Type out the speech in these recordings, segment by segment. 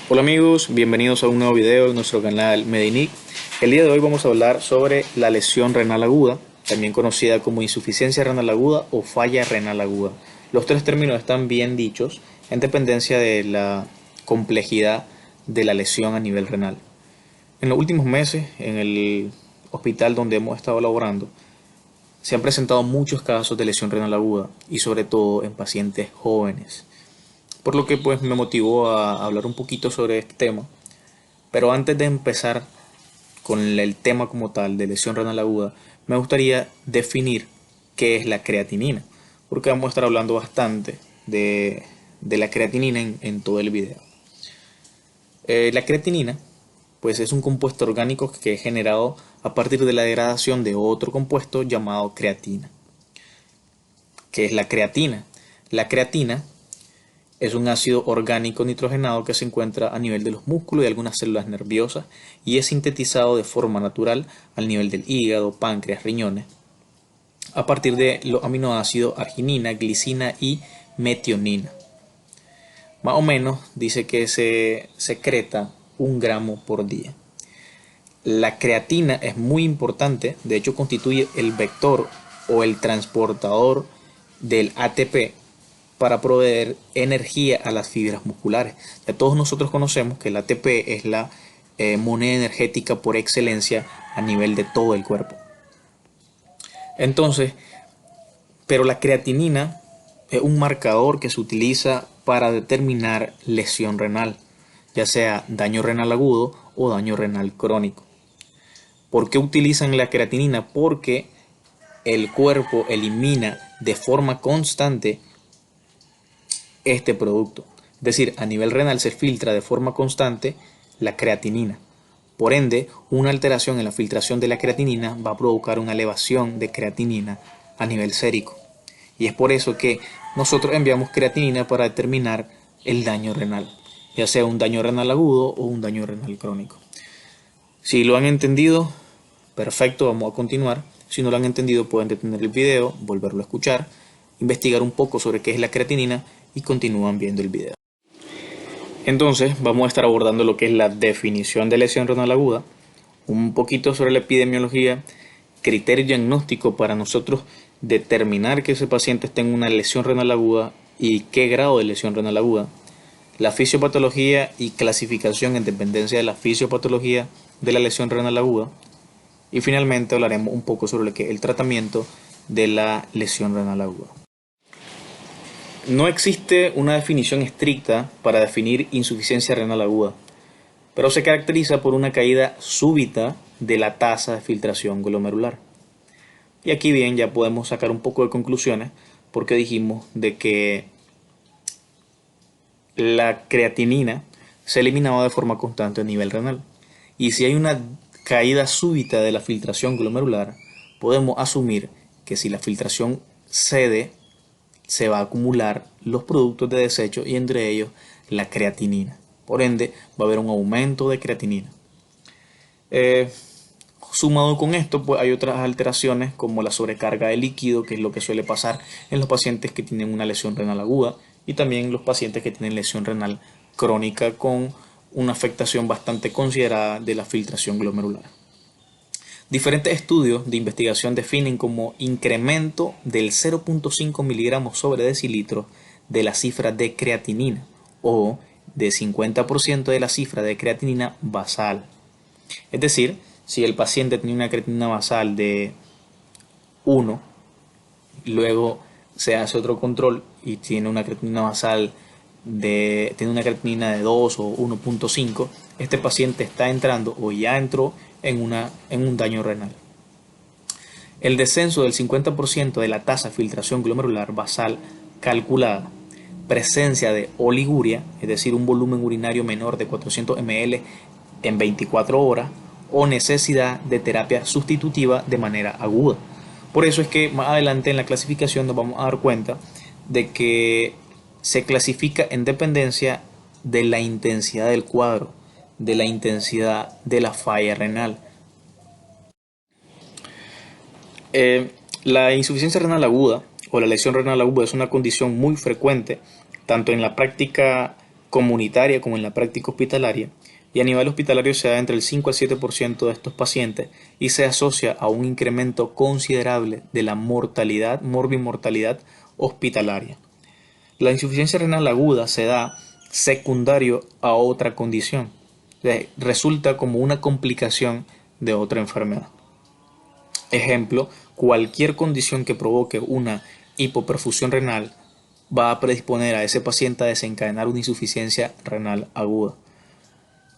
Hola amigos, bienvenidos a un nuevo video en nuestro canal Medinic. El día de hoy vamos a hablar sobre la lesión renal aguda, también conocida como insuficiencia renal aguda o falla renal aguda. Los tres términos están bien dichos en dependencia de la complejidad de la lesión a nivel renal. En los últimos meses, en el hospital donde hemos estado laborando, se han presentado muchos casos de lesión renal aguda y sobre todo en pacientes jóvenes. Por lo que pues me motivó a hablar un poquito sobre este tema. Pero antes de empezar con el tema como tal de lesión renal aguda, me gustaría definir qué es la creatinina, porque vamos a estar hablando bastante de la creatinina en todo el video. La creatinina pues es un compuesto orgánico que es generado a partir de la degradación de otro compuesto llamado creatina. ¿Qué es la creatina? La creatina es un ácido orgánico nitrogenado que se encuentra a nivel de los músculos y algunas células nerviosas y es sintetizado de forma natural al nivel del hígado, páncreas, riñones, a partir de los aminoácidos arginina, glicina y metionina. Más o menos dice que se secreta 1 gramo por día. La creatina es muy importante, de hecho constituye el vector o el transportador del ATP para proveer energía a las fibras musculares. Ya todos nosotros conocemos que el ATP es la moneda energética por excelencia a nivel de todo el cuerpo. Entonces, pero la creatinina es un marcador que se utiliza para determinar lesión renal, ya sea daño renal agudo o daño renal crónico. ¿Por qué utilizan la creatinina? Porque el cuerpo elimina de forma constante este producto. Es decir, a nivel renal se filtra de forma constante la creatinina. Por ende, una alteración en la filtración de la creatinina va a provocar una elevación de creatinina a nivel sérico. Y es por eso que nosotros enviamos creatinina para determinar el daño renal, ya sea un daño renal agudo o un daño renal crónico. Si lo han entendido, perfecto, vamos a continuar. Si no lo han entendido, pueden detener el video, volverlo a escuchar, investigar un poco sobre qué es la creatinina y continúan viendo el video. Entonces, vamos a estar abordando lo que es la definición de lesión renal aguda, un poquito sobre la epidemiología, criterio diagnóstico para nosotros determinar que ese paciente tenga una lesión renal aguda y qué grado de lesión renal aguda, la fisiopatología y clasificación en dependencia de la fisiopatología de la lesión renal aguda, y finalmente hablaremos un poco sobre lo que es el tratamiento de la lesión renal aguda. No existe una definición estricta para definir insuficiencia renal aguda, pero se caracteriza por una caída súbita de la tasa de filtración glomerular. Y aquí bien ya podemos sacar un poco de conclusiones porque dijimos de que la creatinina se eliminaba de forma constante a nivel renal. Y si hay una caída súbita de la filtración glomerular, podemos asumir que si la filtración cede, se va a acumular los productos de desecho y entre ellos la creatinina. Por ende, va a haber un aumento de creatinina. Sumado con esto, pues hay otras alteraciones como la sobrecarga de líquido, que es lo que suele pasar en los pacientes que tienen una lesión renal aguda y también los pacientes que tienen lesión renal crónica con una afectación bastante considerada de la filtración glomerular. Diferentes estudios de investigación definen como incremento del 0.5 miligramos sobre decilitro de la cifra de creatinina o de 50% de la cifra de creatinina basal. Es decir, si el paciente tenía una creatinina basal de 1, luego se hace otro control y tiene una creatinina basal tiene una creatinina de 2 o 1.5, este paciente está entrando o ya entró en un daño renal. El descenso del 50% de la tasa de filtración glomerular basal calculada, presencia de oliguria, es decir, un volumen urinario menor de 400 ml en 24 horas, o necesidad de terapia sustitutiva de manera aguda. Por eso es que más adelante en la clasificación nos vamos a dar cuenta de que se clasifica en dependencia de la intensidad del cuadro, de la intensidad de la falla renal. La insuficiencia renal aguda o la lesión renal aguda es una condición muy frecuente tanto en la práctica comunitaria como en la práctica hospitalaria, y a nivel hospitalario se da entre el 5 al 7% de estos pacientes y se asocia a un incremento considerable de la mortalidad, morbimortalidad hospitalaria. La insuficiencia renal aguda se da secundario a otra condición, resulta como una complicación de otra enfermedad. Ejemplo, cualquier condición que provoque una hipoperfusión renal va a predisponer a ese paciente a desencadenar una insuficiencia renal aguda.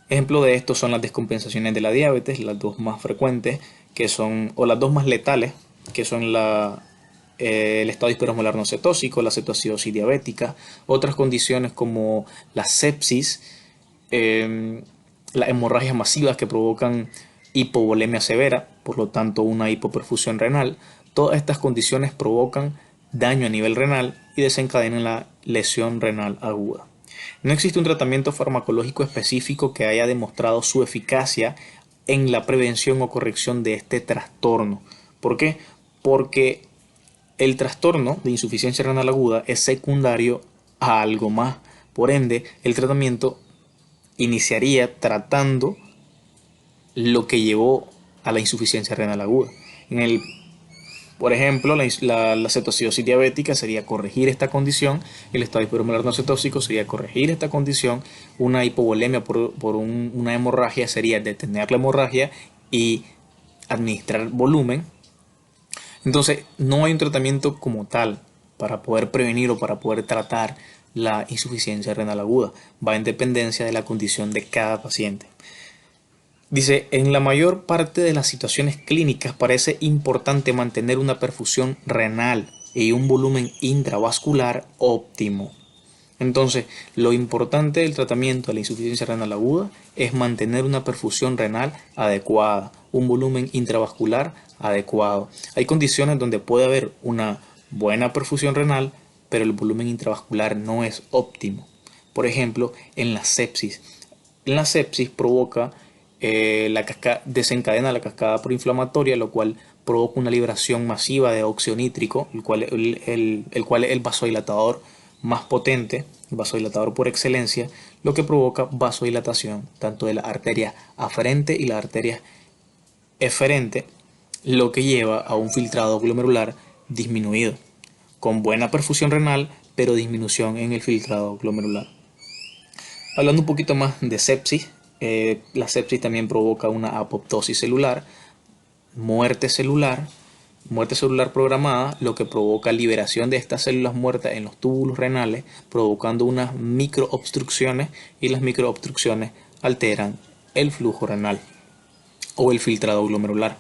Ejemplo de esto son las descompensaciones de la diabetes, las dos más frecuentes, que son, o las dos más letales, que son el estado hiperosmolar no cetósico, la cetoacidosis diabética, otras condiciones como la sepsis, las hemorragias masivas que provocan hipovolemia severa, por lo tanto una hipoperfusión renal. Todas estas condiciones provocan daño a nivel renal y desencadenan la lesión renal aguda. No existe un tratamiento farmacológico específico que haya demostrado su eficacia en la prevención o corrección de este trastorno. ¿Por qué? Porque el trastorno de insuficiencia renal aguda es secundario a algo más. Por ende, el tratamiento iniciaría tratando lo que llevó a la insuficiencia renal aguda. Por ejemplo, la cetoacidosis diabética sería corregir esta condición, el estado hiperosmolar no cetósico sería corregir esta condición, una hipovolemia por una hemorragia sería detener la hemorragia y administrar volumen. Entonces, no hay un tratamiento como tal para poder prevenir o para poder tratar la insuficiencia renal aguda. Va en dependencia de la condición de cada paciente. Dice, en la mayor parte de las situaciones clínicas parece importante mantener una perfusión renal y un volumen intravascular óptimo. Entonces, lo importante del tratamiento de la insuficiencia renal aguda es mantener una perfusión renal adecuada, un volumen intravascular adecuado. Hay condiciones donde puede haber una buena perfusión renal, pero el volumen intravascular no es óptimo. Por ejemplo, en la sepsis. En la sepsis desencadena la cascada proinflamatoria, lo cual provoca una liberación masiva de óxido nítrico, el cual es el vasodilatador más potente, el vasodilatador por excelencia, lo que provoca vasodilatación tanto de la arteria aferente y la arteria eferente, lo que lleva a un filtrado glomerular disminuido, con buena perfusión renal, pero disminución en el filtrado glomerular. Hablando un poquito más de sepsis, la sepsis también provoca una apoptosis celular, muerte celular programada, lo que provoca liberación de estas células muertas en los túbulos renales, provocando unas microobstrucciones, y las microobstrucciones alteran el flujo renal o el filtrado glomerular.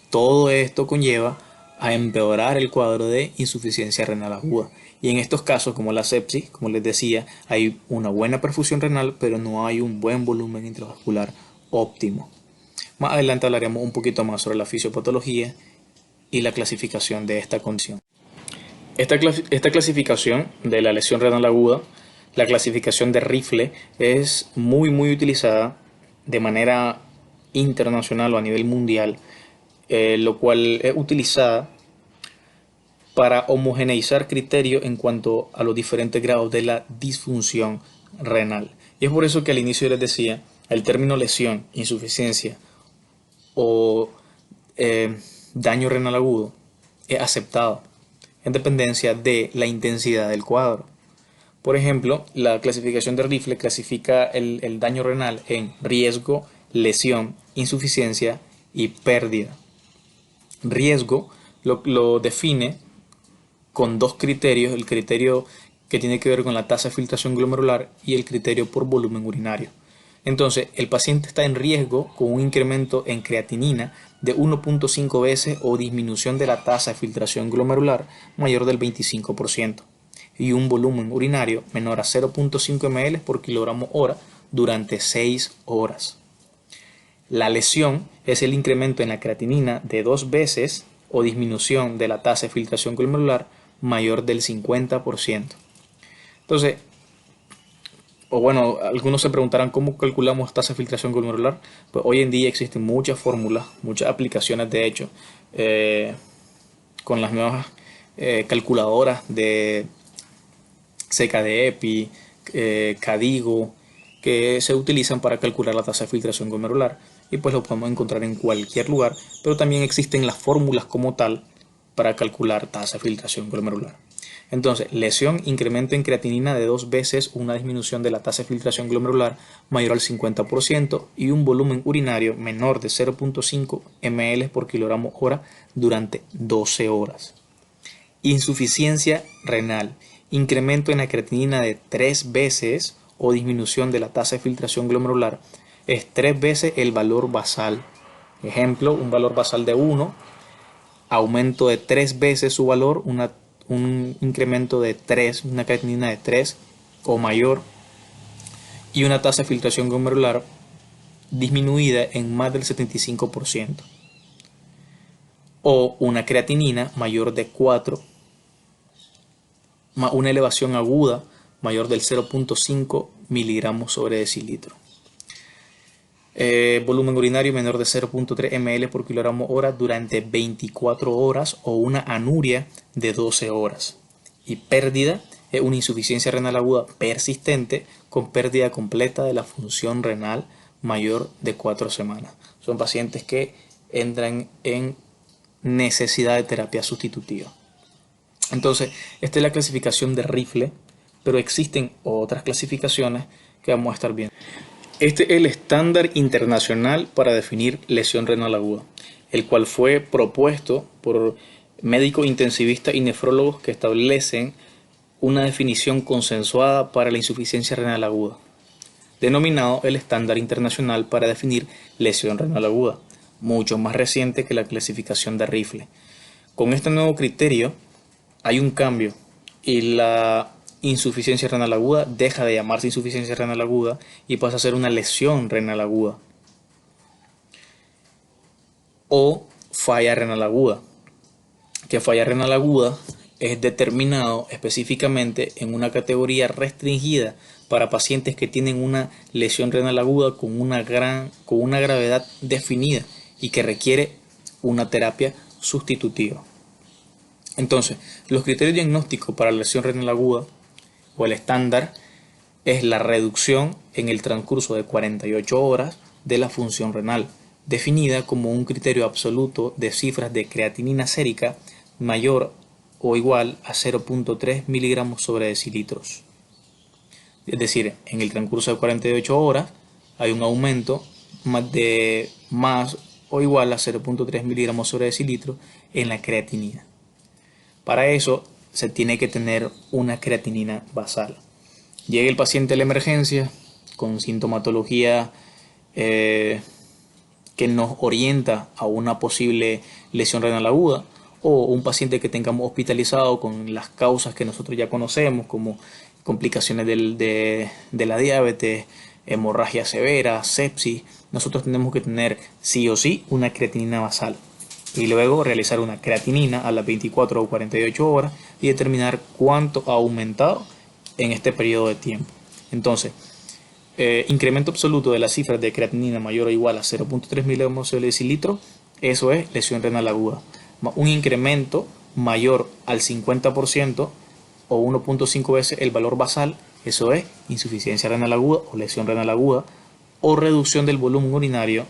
Todo esto conlleva a empeorar el cuadro de insuficiencia renal aguda. Y en estos casos, como la sepsis, como les decía, hay una buena perfusión renal, pero no hay un buen volumen intravascular óptimo. Más adelante hablaremos un poquito más sobre la fisiopatología y la clasificación de esta condición. Esta clasificación de la lesión renal aguda, la clasificación de Rifle, es muy utilizada de manera internacional o a nivel mundial, lo cual es utilizada para homogeneizar criterios en cuanto a los diferentes grados de la disfunción renal. Y es por eso que al inicio les decía, el término lesión, insuficiencia o daño renal agudo es aceptado en dependencia de la intensidad del cuadro. Por ejemplo, la clasificación de Rifle clasifica el daño renal en riesgo, lesión, insuficiencia y pérdida. Riesgo lo define con dos criterios, el criterio que tiene que ver con la tasa de filtración glomerular y el criterio por volumen urinario. Entonces, el paciente está en riesgo con un incremento en creatinina de 1.5 veces o disminución de la tasa de filtración glomerular mayor del 25% y un volumen urinario menor a 0.5 ml por kilogramo hora durante 6 horas. La lesión es el incremento en la creatinina de 2 veces o disminución de la tasa de filtración glomerular mayor del 50%. Entonces, algunos se preguntarán cómo calculamos tasa de filtración glomerular. Pues hoy en día existen muchas fórmulas, muchas aplicaciones de hecho, con las nuevas calculadoras de CKD-EPI, KDIGO, que se utilizan para calcular la tasa de filtración glomerular, y pues lo podemos encontrar en cualquier lugar, pero también existen las fórmulas como tal para calcular tasa de filtración glomerular. Entonces, lesión, incremento en creatinina de 2 veces una disminución de la tasa de filtración glomerular mayor al 50% y un volumen urinario menor de 0.5 ml por kilogramo hora durante 12 horas. Insuficiencia renal, incremento en la creatinina de 3 veces o disminución de la tasa de filtración glomerular es 3 veces el valor basal. Ejemplo, un valor basal de 1, aumento de 3 veces su valor, un incremento de 3, una creatinina de 3 o mayor, y una tasa de filtración glomerular disminuida en más del 75%, o una creatinina mayor de 4, una elevación aguda mayor del 0.5 miligramos sobre decilitro. Volumen urinario menor de 0.3 ml por kilogramo hora durante 24 horas o una anuria de 12 horas. Y pérdida es una insuficiencia renal aguda persistente con pérdida completa de la función renal mayor de 4 semanas. Son pacientes que entran en necesidad de terapia sustitutiva. Entonces, esta es la clasificación de Rifle, pero existen otras clasificaciones que vamos a estar viendo. Este es el estándar internacional para definir lesión renal aguda, el cual fue propuesto por médicos intensivistas y nefrólogos que establecen una definición consensuada para la insuficiencia renal aguda, denominado el estándar internacional para definir lesión renal aguda, mucho más reciente que la clasificación de Rifle. Con este nuevo criterio hay un cambio y la insuficiencia renal aguda deja de llamarse insuficiencia renal aguda y pasa a ser una lesión renal aguda o falla renal aguda, que falla renal aguda es determinado específicamente en una categoría restringida para pacientes que tienen una lesión renal aguda con una gravedad definida y que requiere una terapia sustitutiva. Entonces, los criterios diagnósticos para la lesión renal aguda o el estándar es la reducción en el transcurso de 48 horas de la función renal, definida como un criterio absoluto de cifras de creatinina sérica mayor o igual a 0.3 miligramos sobre decilitros. Es decir, en el transcurso de 48 horas hay un aumento más o igual a 0.3 miligramos sobre decilitro en la creatinina. Para eso se tiene que tener una creatinina basal. Llega el paciente a la emergencia con sintomatología que nos orienta a una posible lesión renal aguda, o un paciente que tengamos hospitalizado con las causas que nosotros ya conocemos, como complicaciones de la diabetes, hemorragia severa, sepsis. Nosotros tenemos que tener sí o sí una creatinina basal y luego realizar una creatinina a las 24 o 48 horas y determinar cuánto ha aumentado en este periodo de tiempo. Entonces, incremento absoluto de las cifras de creatinina mayor o igual a 0.3 miligramos sobre decilitro, eso es lesión renal aguda. Un incremento mayor al 50% o 1.5 veces el valor basal, eso es insuficiencia renal aguda o lesión renal aguda, o reducción del volumen urinario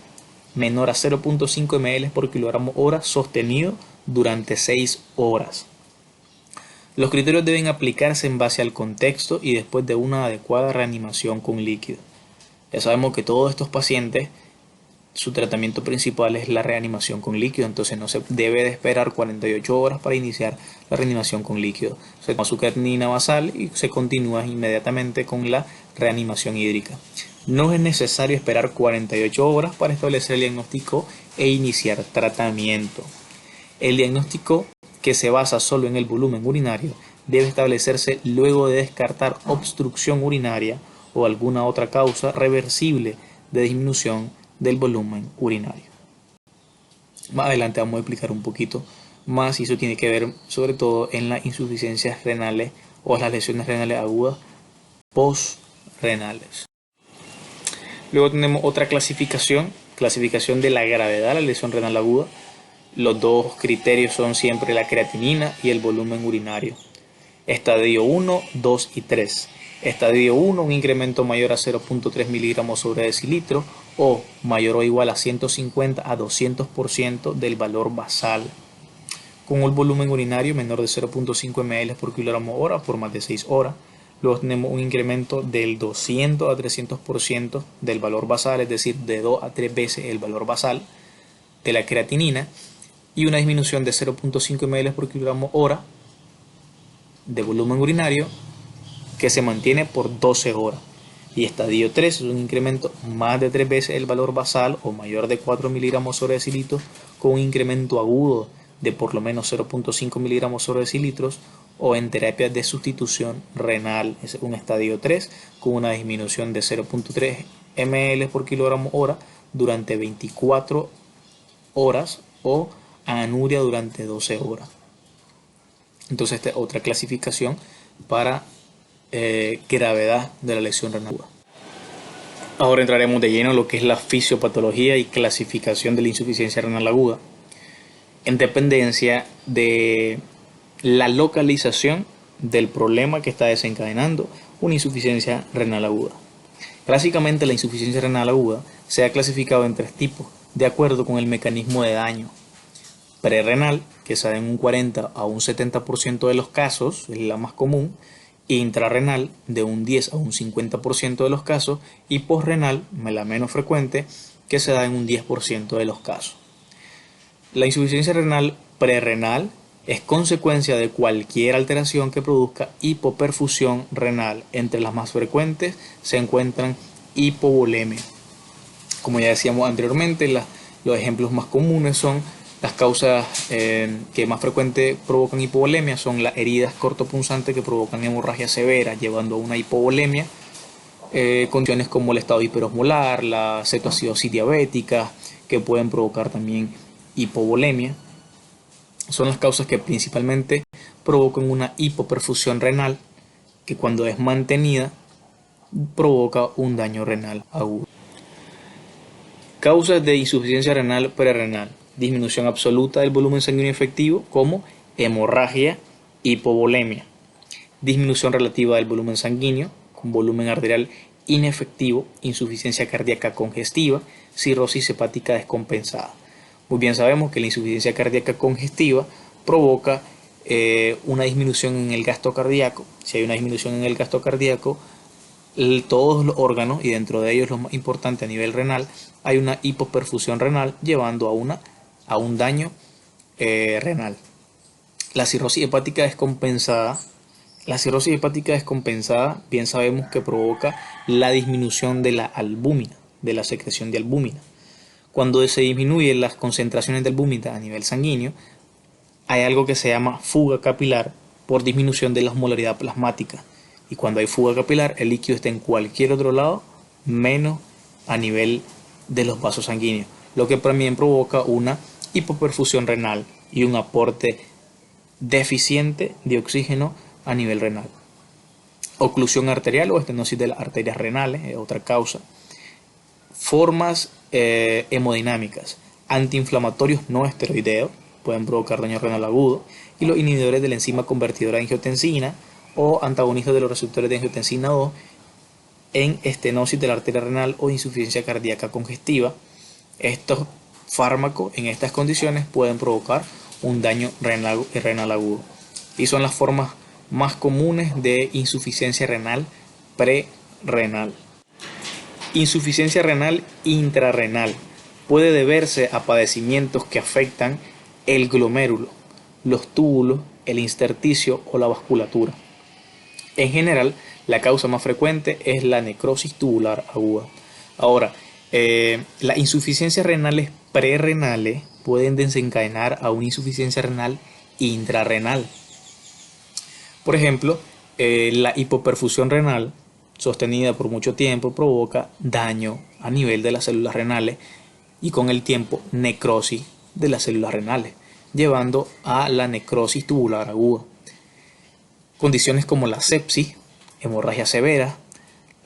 menor a 0.5 ml por kilogramo hora sostenido durante 6 horas. Los criterios deben aplicarse en base al contexto y después de una adecuada reanimación con líquido. Ya sabemos que todos estos pacientes, su tratamiento principal es la reanimación con líquido, entonces no se debe de esperar 48 horas para iniciar la reanimación con líquido. Se toma su creatinina basal y se continúa inmediatamente con la reanimación hídrica. No es necesario esperar 48 horas para establecer el diagnóstico e iniciar tratamiento. El diagnóstico, que se basa solo en el volumen urinario, debe establecerse luego de descartar obstrucción urinaria o alguna otra causa reversible de disminución del volumen urinario. Más adelante vamos a explicar un poquito más y eso tiene que ver sobre todo en las insuficiencias renales o las lesiones renales agudas postrenales. Luego tenemos otra clasificación de la gravedad de la lesión renal aguda. Los dos criterios son siempre la creatinina y el volumen urinario. Estadio 1, 2 y 3. Estadio 1, un incremento mayor a 0.3 miligramos sobre decilitro o mayor o igual a 150 a 200% del valor basal, con un volumen urinario menor de 0.5 ml por kilogramo hora por más de 6 horas. Luego tenemos un incremento del 200 a 300% del valor basal, es decir, de 2 a 3 veces el valor basal de la creatinina, y una disminución de 0.5 ml por kilogramo hora de volumen urinario que se mantiene por 12 horas. Y estadio 3 es un incremento más de 3 veces el valor basal o mayor de 4 miligramos sobre decilitros, con un incremento agudo de por lo menos 0.5 miligramos sobre decilitros, o en terapia de sustitución renal. Es un estadio 3 con una disminución de 0.3 ml por kilogramo hora durante 24 horas o anuria durante 12 horas. Entonces esta es otra clasificación para gravedad de la lesión renal. Ahora entraremos de lleno en lo que es la fisiopatología y clasificación de la insuficiencia renal aguda, en dependencia de la localización del problema que está desencadenando una insuficiencia renal aguda. Clásicamente la insuficiencia renal aguda se ha clasificado en 3 tipos, de acuerdo con el mecanismo de daño: prerrenal, que se da en un 40 a un 70% de los casos, es la más común; intrarrenal, de un 10 a un 50% de los casos; y posrenal, la menos frecuente, que se da en un 10% de los casos. La insuficiencia renal prerrenal es consecuencia de cualquier alteración que produzca hipoperfusión renal. Entre las más frecuentes se encuentran hipovolemia. Como ya decíamos anteriormente, los ejemplos más comunes son las causas que más frecuente provocan hipovolemia, son las heridas cortopunzantes que provocan hemorragia severa, llevando a una hipovolemia. Condiciones como el estado hiperosmolar, la cetoacidosis diabética, que pueden provocar también hipovolemia, son las causas que principalmente provocan una hipoperfusión renal, que cuando es mantenida provoca un daño renal agudo. Causas de insuficiencia renal prerrenal: disminución absoluta del volumen sanguíneo efectivo, como hemorragia, hipovolemia; disminución relativa del volumen sanguíneo, con volumen arterial inefectivo, insuficiencia cardíaca congestiva, cirrosis hepática descompensada. Muy bien sabemos que la insuficiencia cardíaca congestiva provoca una disminución en el gasto cardíaco. Si hay una disminución en el gasto cardíaco, todos los órganos, y dentro de ellos lo más importante a nivel renal, hay una hipoperfusión renal, llevando a un daño renal. La cirrosis hepática descompensada. La cirrosis hepática descompensada, bien sabemos que provoca la disminución de la albúmina, de la secreción de albúmina. Cuando se disminuyen las concentraciones de albúmina a nivel sanguíneo, hay algo que se llama fuga capilar por disminución de la osmolaridad plasmática. Y cuando hay fuga capilar, el líquido está en cualquier otro lado, menos a nivel de los vasos sanguíneos, lo que también provoca una hipoperfusión renal y un aporte deficiente de oxígeno a nivel renal. Oclusión arterial o estenosis de las arterias renales es otra causa. Formas hemodinámicas: antiinflamatorios no esteroideos pueden provocar daño renal agudo, y los inhibidores de la enzima convertidora de angiotensina o antagonistas de los receptores de angiotensina 2 en estenosis de la arteria renal o insuficiencia cardíaca congestiva. Estos fármacos en estas condiciones pueden provocar un daño renal agudo, y son las formas más comunes de insuficiencia renal prerrenal. Insuficiencia renal intrarrenal puede deberse a padecimientos que afectan el glomérulo, los túbulos, el intersticio o la vasculatura. En general, la causa más frecuente es la necrosis tubular aguda. Ahora, las insuficiencias renales prerrenales pueden desencadenar a una insuficiencia renal intrarrenal. Por ejemplo, la hipoperfusión renal sostenida por mucho tiempo provoca daño a nivel de las células renales y con el tiempo necrosis de las células renales, llevando a la necrosis tubular aguda. Condiciones como la sepsis, hemorragia severa,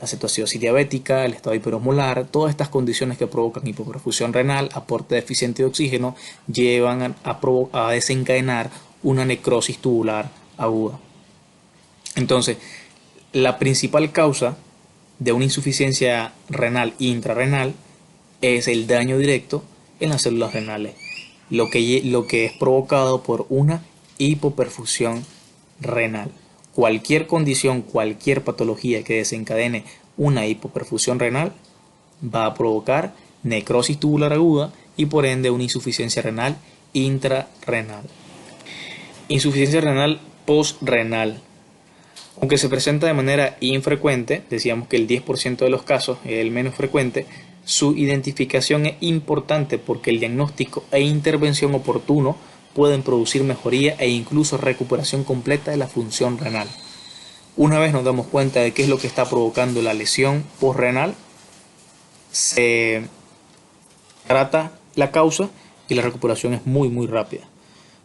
la cetoacidosis diabética, el estado hiperosmolar, todas estas condiciones que provocan hipoperfusión renal, aporte deficiente de oxígeno, llevan a desencadenar una necrosis tubular aguda. Entonces, La principal causa de una insuficiencia renal intrarrenal es el daño directo en las células renales, lo que es provocado por una hipoperfusión renal. Cualquier condición, cualquier patología que desencadene una hipoperfusión renal va a provocar necrosis tubular aguda y por ende una insuficiencia renal intrarrenal. Insuficiencia renal postrenal. Aunque se presenta de manera infrecuente, decíamos que el 10% de los casos es el menos frecuente, su identificación es importante porque el diagnóstico e intervención oportuno pueden producir mejoría e incluso recuperación completa de la función renal. Una vez nos damos cuenta de qué es lo que está provocando la lesión postrenal, se trata la causa y la recuperación es muy rápida.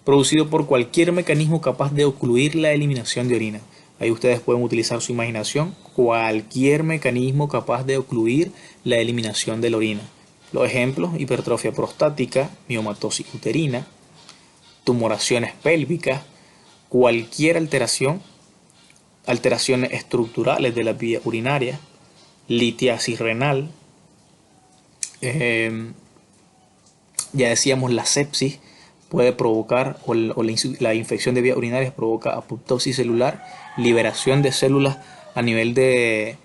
Producido por cualquier mecanismo capaz de ocluir la eliminación de orina. Ahí ustedes pueden utilizar su imaginación, cualquier mecanismo capaz de ocluir la eliminación de la orina. Los ejemplos: hipertrofia prostática, miomatosis uterina, tumoraciones pélvicas, cualquier alteraciones estructurales de la vía urinaria, litiasis renal, ya decíamos la sepsis puede provocar, o la infección de vías urinarias provoca apoptosis celular, liberación de células a nivel de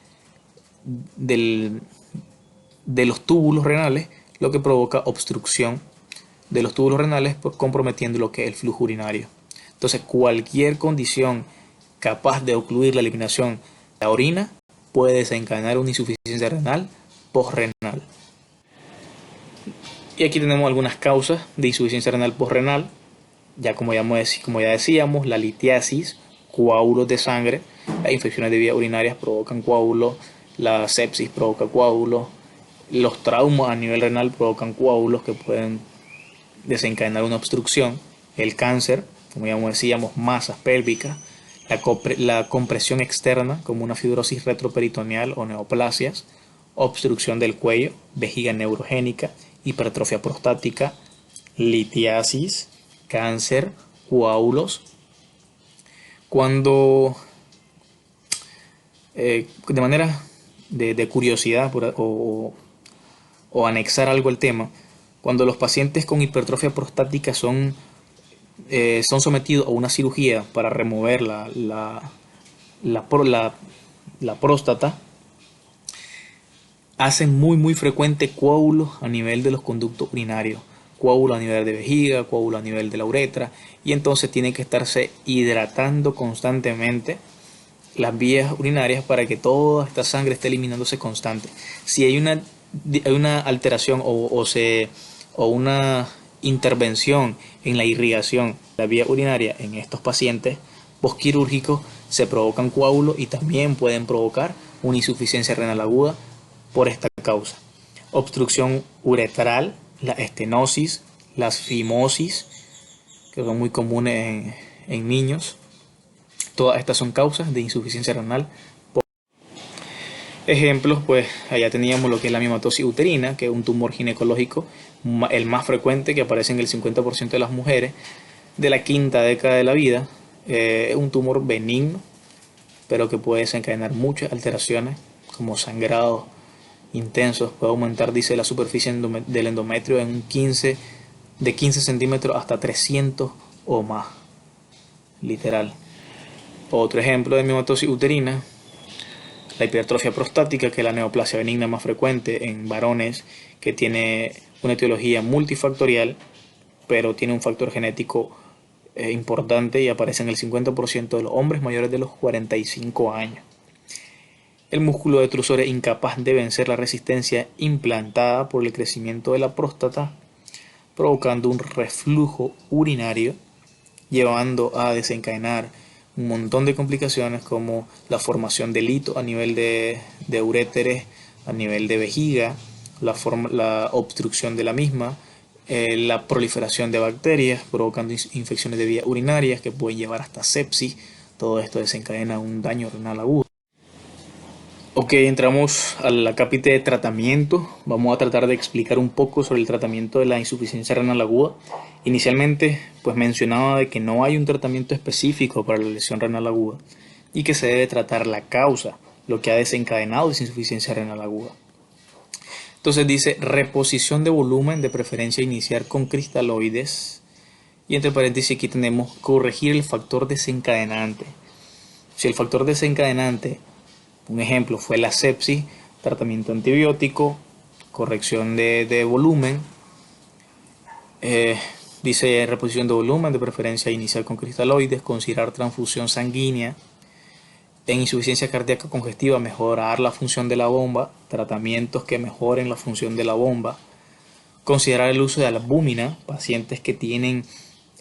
los túbulos renales, lo que provoca obstrucción de los túbulos renales, comprometiendo lo que es el flujo urinario. Entonces, cualquier condición capaz de ocluir la eliminación de la orina puede desencadenar una insuficiencia renal postrenal. Y aquí tenemos algunas causas de insuficiencia renal postrenal, como ya decíamos, la litiasis, coágulos de sangre, las infecciones de vías urinarias provocan coágulos, la sepsis provoca coágulos, los traumas a nivel renal provocan coágulos que pueden desencadenar una obstrucción, el cáncer, como ya decíamos, masas pélvicas, la compresión externa como una fibrosis retroperitoneal o neoplasias, obstrucción del cuello, vejiga neurogénica, hipertrofia prostática, litiasis, cáncer, coágulos. Cuando, de manera de curiosidad o anexar algo al tema, cuando los pacientes con hipertrofia prostática son sometidos a una cirugía para remover la próstata, hacen muy frecuente coágulos a nivel de los conductos urinarios, coágulos a nivel de vejiga, coágulos a nivel de la uretra, y entonces tienen que estarse hidratando constantemente las vías urinarias para que toda esta sangre esté eliminándose constante. Si hay una alteración o una intervención en la irrigación de la vía urinaria en estos pacientes postquirúrgicos, se provocan coágulos y también pueden provocar una insuficiencia renal aguda por esta causa. Obstrucción uretral, la estenosis, las fimosis, que son muy comunes en niños. Todas estas son causas de insuficiencia renal. Ejemplos, pues allá teníamos lo que es la miomatosis uterina, que es un tumor ginecológico, el más frecuente, que aparece en el 50% de las mujeres de la quinta década de la vida. Es un tumor benigno, pero que puede desencadenar muchas alteraciones, como sangrados intensos. Puede aumentar, dice, la superficie del endometrio de 15 centímetros hasta 300 o más, literal. Otro ejemplo de miomatosis uterina: la hipertrofia prostática, que es la neoplasia benigna más frecuente en varones, que tiene una etiología multifactorial, pero tiene un factor genético importante y aparece en el 50% de los hombres mayores de los 45 años. El músculo detrusor es incapaz de vencer la resistencia implantada por el crecimiento de la próstata, provocando un reflujo urinario, llevando a desencadenar un montón de complicaciones como la formación de litos a nivel de uréteres, a nivel de vejiga, la obstrucción de la misma, la proliferación de bacterias, provocando infecciones de vías urinarias que pueden llevar hasta sepsis. Todo esto desencadena un daño renal agudo. Ok, entramos a la cápita de tratamiento. Vamos a tratar de explicar un poco sobre el tratamiento de la insuficiencia renal aguda. Inicialmente, pues mencionaba de que no hay un tratamiento específico para la lesión renal aguda. y que se debe tratar la causa, lo que ha desencadenado esa insuficiencia renal aguda. Entonces dice reposición de volumen, de preferencia iniciar con cristaloides, y entre paréntesis aquí tenemos corregir el factor desencadenante. Si el factor desencadenante, un ejemplo, fue la sepsis, tratamiento antibiótico, corrección de volumen, dice reposición de volumen, de preferencia inicial con cristaloides, considerar transfusión sanguínea. En insuficiencia cardíaca congestiva, mejorar la función de la bomba, tratamientos que mejoren la función de la bomba. Considerar el uso de albúmina, pacientes que tienen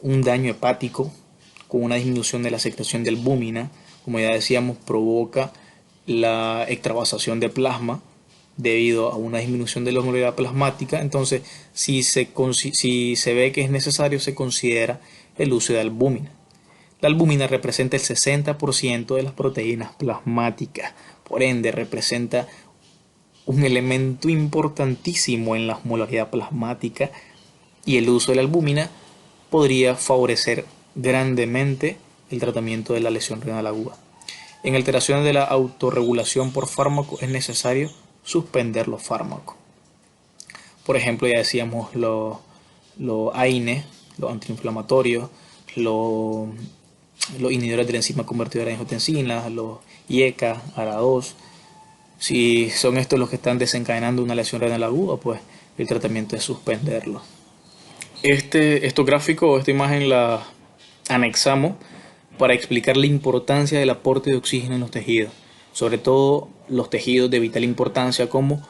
un daño hepático con una disminución de la secreción de albúmina, como ya decíamos, provoca la extravasación de plasma debido a una disminución de la osmolaridad plasmática. Entonces, si se ve que es necesario, se considera el uso de albúmina. La albúmina representa el 60% de las proteínas plasmáticas, por ende representa un elemento importantísimo en la osmolaridad plasmática, y el uso de la albúmina podría favorecer grandemente el tratamiento de la lesión renal aguda. En alteraciones de la autorregulación por fármaco es necesario suspender los fármacos. Por ejemplo, ya decíamos los AINE, los antiinflamatorios, los inhibidores de la enzima convertidora de angiotensina, los IECA, ARA2. Si son estos los que están desencadenando una lesión renal aguda, pues el tratamiento es suspenderlo. Estos gráficos, esta imagen la anexamos para explicar la importancia del aporte de oxígeno en los tejidos, sobre todo los tejidos de vital importancia como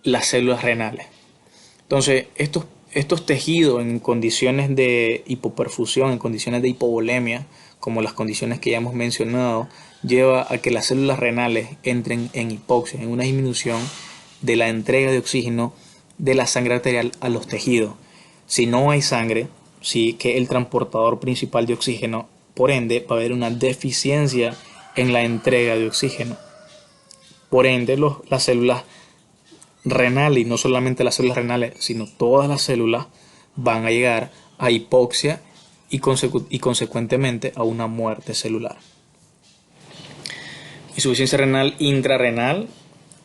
las células renales. Entonces, estos tejidos en condiciones de hipoperfusión, en condiciones de hipovolemia, como las condiciones que ya hemos mencionado, lleva a que las células renales entren en hipoxia, en una disminución de la entrega de oxígeno de la sangre arterial a los tejidos. Si no hay sangre, sí, que es el transportador principal de oxígeno, por ende va a haber una deficiencia en la entrega de oxígeno. Por ende, las células renales, y no solamente las células renales, sino todas las células, van a llegar a hipoxia y consecuentemente a una muerte celular. Insuficiencia renal intrarrenal.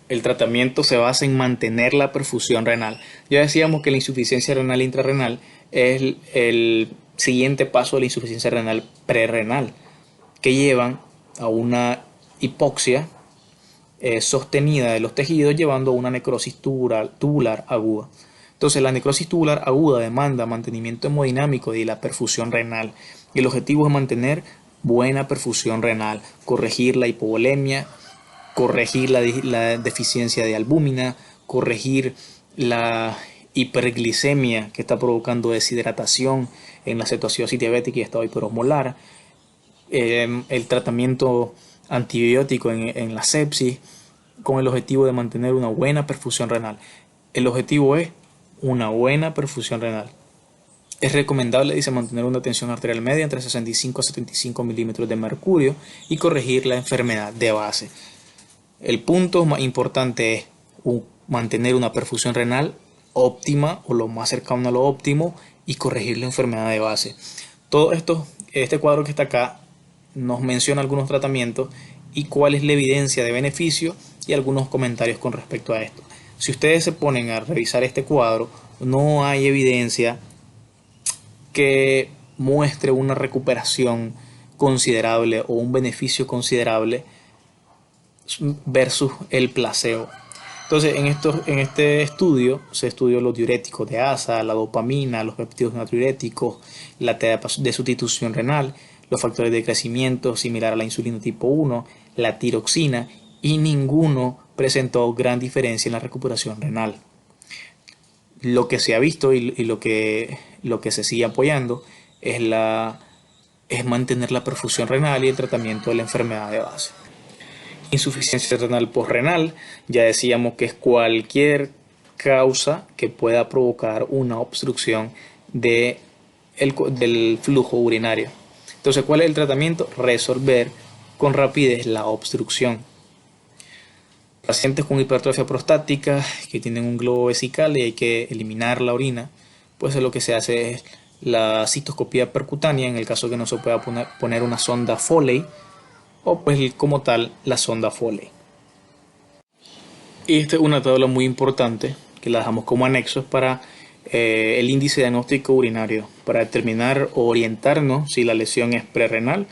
El tratamiento se basa en mantener la perfusión renal. Ya decíamos que la insuficiencia renal intrarrenal es el siguiente paso de la insuficiencia renal prerrenal, que llevan a una hipoxia sostenida de los tejidos, llevando a una necrosis tubular aguda. Entonces, la necrosis tubular aguda demanda mantenimiento hemodinámico de la perfusión renal, y el objetivo es mantener buena perfusión renal, corregir la hipovolemia, corregir la deficiencia de albúmina, corregir la hiperglicemia que está provocando deshidratación en la cetoacidosis diabética y estado hiperosmolar, el tratamiento antibiótico en la sepsis, con el objetivo de mantener una buena perfusión renal. El objetivo es una buena perfusión renal. Es recomendable, dice, mantener una tensión arterial media entre 65 a 75 milímetros de mercurio y corregir la enfermedad de base. El punto más importante es mantener una perfusión renal óptima o lo más cercano a lo óptimo y corregir la enfermedad de base. Todo esto, este cuadro que está acá, nos menciona algunos tratamientos y cuál es la evidencia de beneficio y algunos comentarios con respecto a esto. Si ustedes se ponen a revisar este cuadro, no hay evidencia que muestre una recuperación considerable o un beneficio considerable versus el placebo. Entonces, en este estudio se estudió los diuréticos de ASA, la dopamina, los péptidos natriuréticos, la terapia de sustitución renal, los factores de crecimiento similar a la insulina tipo 1, la tiroxina, y ninguno presentó gran diferencia en la recuperación renal. Lo que se ha visto y lo que se sigue apoyando es mantener la perfusión renal y el tratamiento de la enfermedad de base. Insuficiencia renal posrenal, ya decíamos que es cualquier causa que pueda provocar una obstrucción del flujo urinario. Entonces, ¿cuál es el tratamiento? Resolver con rapidez la obstrucción. Pacientes con hipertrofia prostática que tienen un globo vesical y hay que eliminar la orina, pues lo que se hace es la cistoscopía percutánea, en el caso que no se pueda poner una sonda Foley, o pues como tal la sonda Foley. Y esta es una tabla muy importante que la dejamos como anexos para el índice diagnóstico urinario, para determinar o orientarnos si la lesión es prerrenal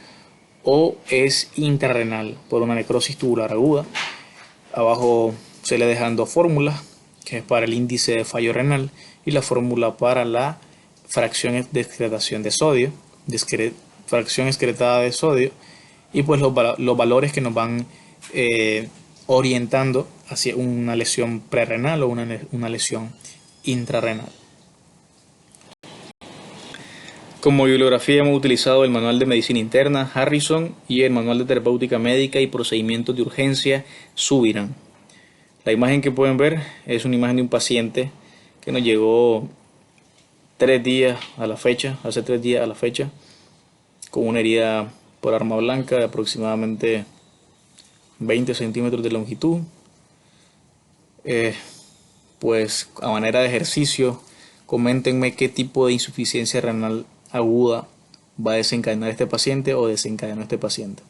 o es intrarrenal por una necrosis tubular aguda. Abajo se le dejan dos fórmulas, que es para el índice de fallo renal y la fórmula para la fracción de excretación de sodio, fracción excretada de sodio, y pues los valores que nos van orientando hacia una lesión prerrenal o una lesión intrarrenal. Como bibliografía hemos utilizado el Manual de Medicina Interna Harrison y el Manual de Terapéutica Médica y Procedimientos de Urgencia Subiran. La imagen que pueden ver es una imagen de un paciente que nos llegó hace 3 días a la fecha, con una herida por arma blanca de aproximadamente 20 centímetros de longitud. Pues a manera de ejercicio, coméntenme qué tipo de insuficiencia renal aguda va a desencadenar este paciente o desencadenó este paciente.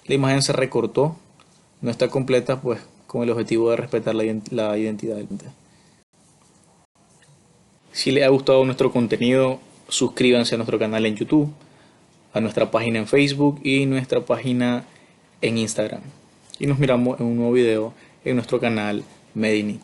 La imagen se recortó, no está completa, pues con el objetivo de respetar la identidad del paciente. Si les ha gustado nuestro contenido, suscríbanse a nuestro canal en YouTube, a nuestra página en Facebook y nuestra página en Instagram. Y nos miramos en un nuevo video en nuestro canal Medinic.